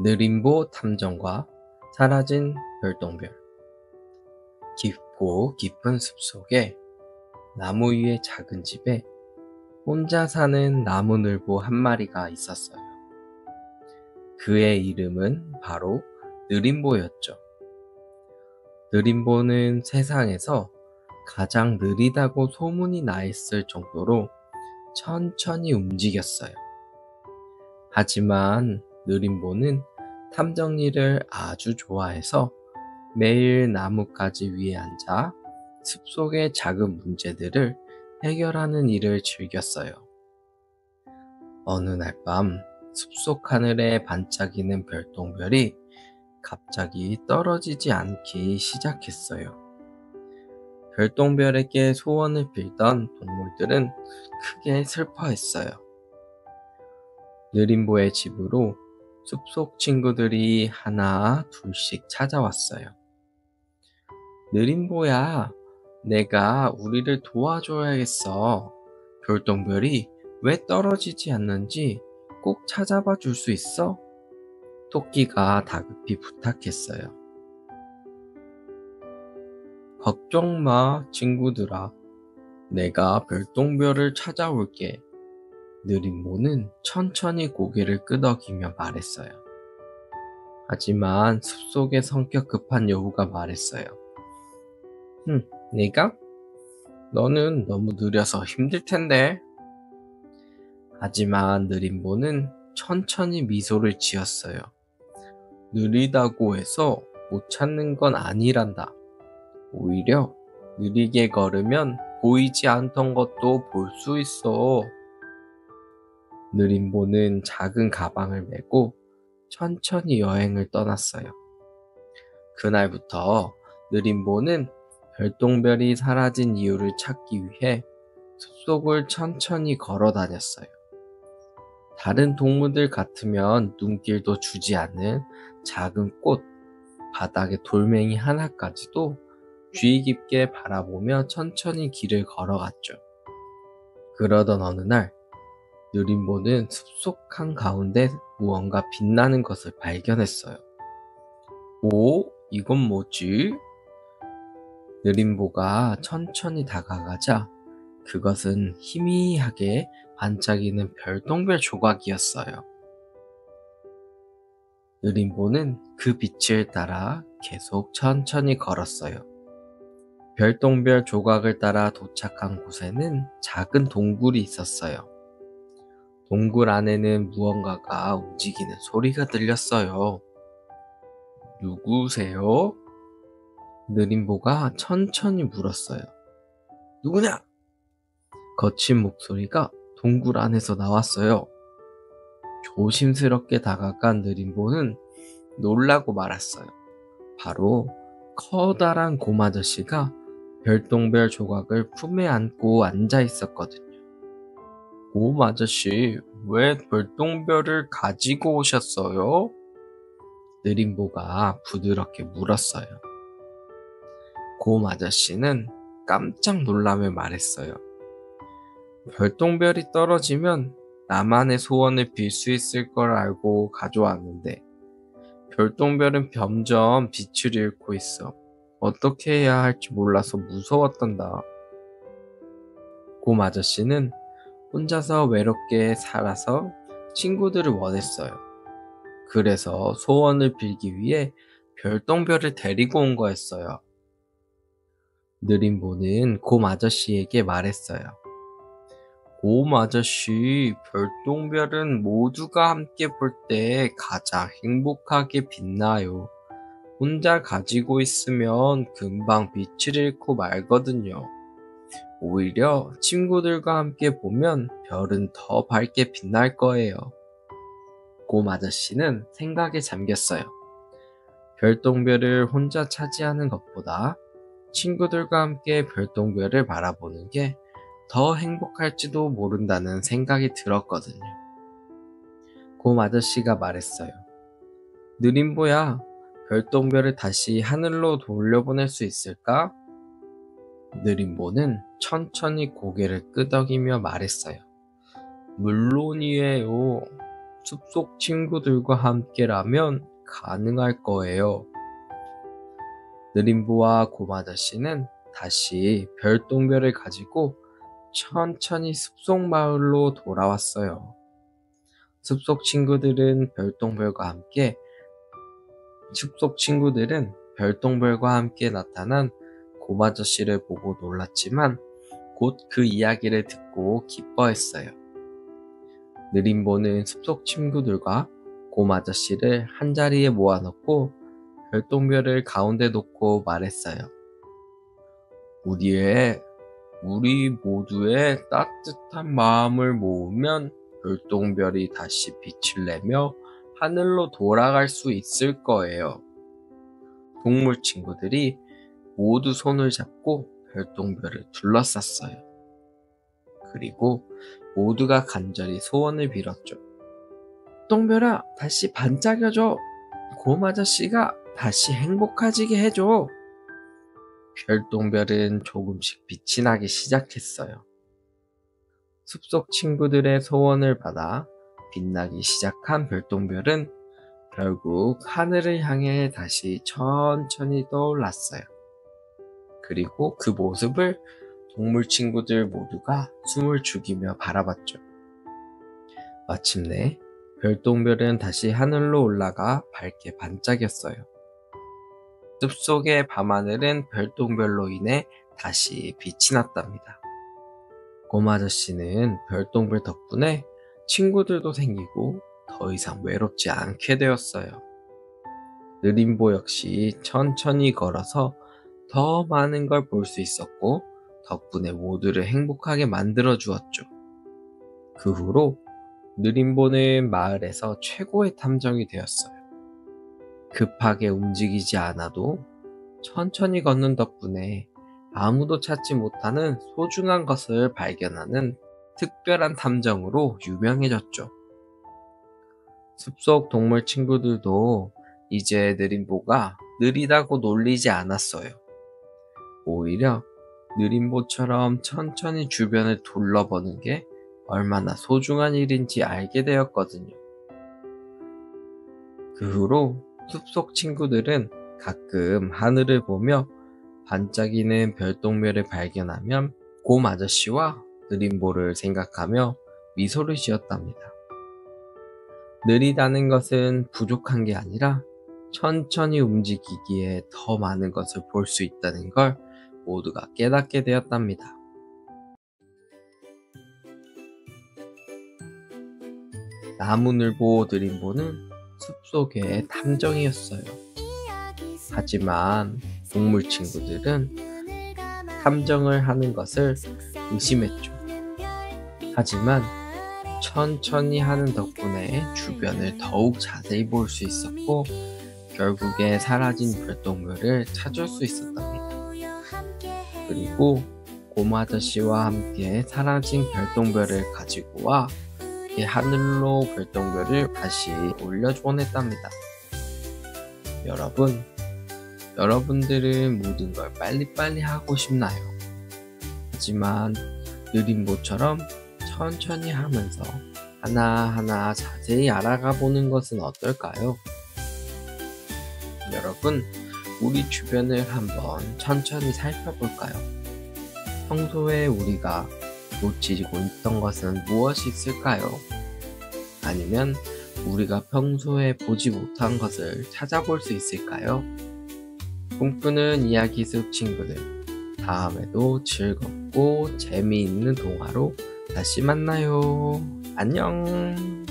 느림보 탐정과 사라진 별똥별. 깊고 깊은 숲속에 나무 위의 작은 집에 혼자 사는 나무늘보 한 마리가 있었어요. 그의 이름은 바로 느림보였죠. 느림보는 세상에서 가장 느리다고 소문이 나 있을 정도로 천천히 움직였어요. 하지만 느림보는 탐정 일을 아주 좋아해서 매일 나뭇가지 위에 앉아 숲속의 작은 문제들을 해결하는 일을 즐겼어요. 어느 날 밤 숲속 하늘에 반짝이는 별똥별이 갑자기 떨어지지 않기 시작했어요. 별똥별에게 소원을 빌던 동물들은 크게 슬퍼했어요. 느림보의 집으로 숲속 친구들이 하나 둘씩 찾아왔어요. 느림보야, 내가 우리를 도와줘야겠어. 별똥별이 왜 떨어지지 않는지 꼭 찾아봐 줄 수 있어? 토끼가 다급히 부탁했어요. 걱정 마, 친구들아. 내가 별똥별을 찾아올게. 느림보는 천천히 고개를 끄덕이며 말했어요. 하지만 숲속의 성격 급한 여우가 말했어요. 내가? 너는 너무 느려서 힘들 텐데. 하지만 느림보는 천천히 미소를 지었어요. 느리다고 해서 못 찾는 건 아니란다. 오히려 느리게 걸으면 보이지 않던 것도 볼 수 있어. 느림보는 작은 가방을 메고 천천히 여행을 떠났어요. 그날부터 느림보는 별똥별이 사라진 이유를 찾기 위해 숲속을 천천히 걸어 다녔어요. 다른 동물들 같으면 눈길도 주지 않는 작은 꽃, 바닥에 돌멩이 하나까지도 주의 깊게 바라보며 천천히 길을 걸어갔죠. 그러던 어느 날 느림보는 숲속 한가운데 무언가 빛나는 것을 발견했어요. 오, 이건 뭐지? 느림보가 천천히 다가가자 그것은 희미하게 반짝이는 별똥별 조각이었어요. 느림보는 그 빛을 따라 계속 천천히 걸었어요. 별똥별 조각을 따라 도착한 곳에는 작은 동굴이 있었어요. 동굴 안에는 무언가가 움직이는 소리가 들렸어요. 누구세요? 느림보가 천천히 물었어요. 누구냐? 거친 목소리가 동굴 안에서 나왔어요. 조심스럽게 다가간 느림보는 놀라고 말았어요. 바로 커다란 곰아저씨가 별똥별 조각을 품에 안고 앉아 있었거든요. 곰아저씨, 왜 별똥별을 가지고 오셨어요? 느림보가 부드럽게 물었어요. 곰아저씨는 깜짝 놀라며 말했어요. 별똥별이 떨어지면 나만의 소원을 빌 수 있을 걸 알고 가져왔는데 별똥별은 점점 빛을 잃고 있어. 어떻게 해야 할지 몰라서 무서웠단다. 곰 아저씨는 혼자서 외롭게 살아서 친구들을 원했어요. 그래서 소원을 빌기 위해 별똥별을 데리고 온 거였어요. 느림보는 곰 아저씨에게 말했어요. 곰 아저씨, 별똥별은 모두가 함께 볼 때 가장 행복하게 빛나요. 혼자 가지고 있으면 금방 빛을 잃고 말거든요. 오히려 친구들과 함께 보면 별은 더 밝게 빛날 거예요. 곰 아저씨는 생각에 잠겼어요. 별똥별을 혼자 차지하는 것보다 친구들과 함께 별똥별을 바라보는 게 더 행복할지도 모른다는 생각이 들었거든요. 곰 아저씨가 말했어요. 느림보야, 별똥별을 다시 하늘로 돌려보낼 수 있을까? 느림보는 천천히 고개를 끄덕이며 말했어요. 물론이에요. 숲속 친구들과 함께라면 가능할 거예요. 느림보와 곰아저씨는 다시 별똥별을 가지고 천천히 숲속 마을로 돌아왔어요. 숲속 친구들은 별똥별과 함께 나타난 곰아저씨를 보고 놀랐지만 곧 그 이야기를 듣고 기뻐했어요. 느림보는 숲속 친구들과 곰아저씨를 한자리에 모아놓고 별똥별을 가운데 놓고 말했어요. 우리 모두의 따뜻한 마음을 모으면 별똥별이 다시 빛을 내며 하늘로 돌아갈 수 있을 거예요. 동물 친구들이 모두 손을 잡고 별똥별을 둘러쌌어요. 그리고 모두가 간절히 소원을 빌었죠. 별똥별아, 다시 반짝여줘. 곰아저씨가 다시 행복해지게 해줘. 별똥별은 조금씩 빛이 나기 시작했어요. 숲속 친구들의 소원을 받아 빛나기 시작한 별똥별은 결국 하늘을 향해 다시 천천히 떠올랐어요. 그리고 그 모습을 동물 친구들 모두가 숨을 죽이며 바라봤죠. 마침내 별똥별은 다시 하늘로 올라가 밝게 반짝였어요. 숲속의 밤하늘은 별똥별로 인해 다시 빛이 났답니다. 곰아저씨는 별똥별 덕분에 친구들도 생기고 더 이상 외롭지 않게 되었어요. 느림보 역시 천천히 걸어서 더 많은 걸 볼 수 있었고 덕분에 모두를 행복하게 만들어 주었죠. 그 후로 느림보는 마을에서 최고의 탐정이 되었어요. 급하게 움직이지 않아도 천천히 걷는 덕분에 아무도 찾지 못하는 소중한 것을 발견하는 특별한 탐정으로 유명해졌죠. 숲속 동물 친구들도 이제 느림보가 느리다고 놀리지 않았어요. 오히려 느림보처럼 천천히 주변을 둘러보는 게 얼마나 소중한 일인지 알게 되었거든요. 그 후로 숲속 친구들은 가끔 하늘을 보며 반짝이는 별똥별을 발견하면 곰아저씨와 느림보를 생각하며 미소를 지었답니다. 느리다는 것은 부족한 게 아니라 천천히 움직이기에 더 많은 것을 볼 수 있다는 걸 모두가 깨닫게 되었답니다. 나무늘보 느림보는 숲속의 탐정이었어요. 하지만 동물 친구들은 탐정을 하는 것을 의심했죠. 하지만 천천히 하는 덕분에 주변을 더욱 자세히 볼 수 있었고 결국에 사라진 별똥별을 찾을 수 있었답니다. 그리고 곰아저씨와 함께 사라진 별똥별을 가지고 와 하늘로 별똥별을 다시 올려보냈답니다. 여러분들은 모든 걸 빨리빨리 하고 싶나요? 하지만 느림보처럼 천천히 하면서 하나하나 자세히 알아가 보는 것은 어떨까요? 여러분, 우리 주변을 한번 천천히 살펴볼까요? 평소에 우리가 놓치고 있던 것은 무엇이 있을까요? 아니면 우리가 평소에 보지 못한 것을 찾아볼 수 있을까요? 꿈꾸는 이야기 숲 친구들, 다음에도 즐겁고 재미있는 동화로 다시 만나요. 안녕!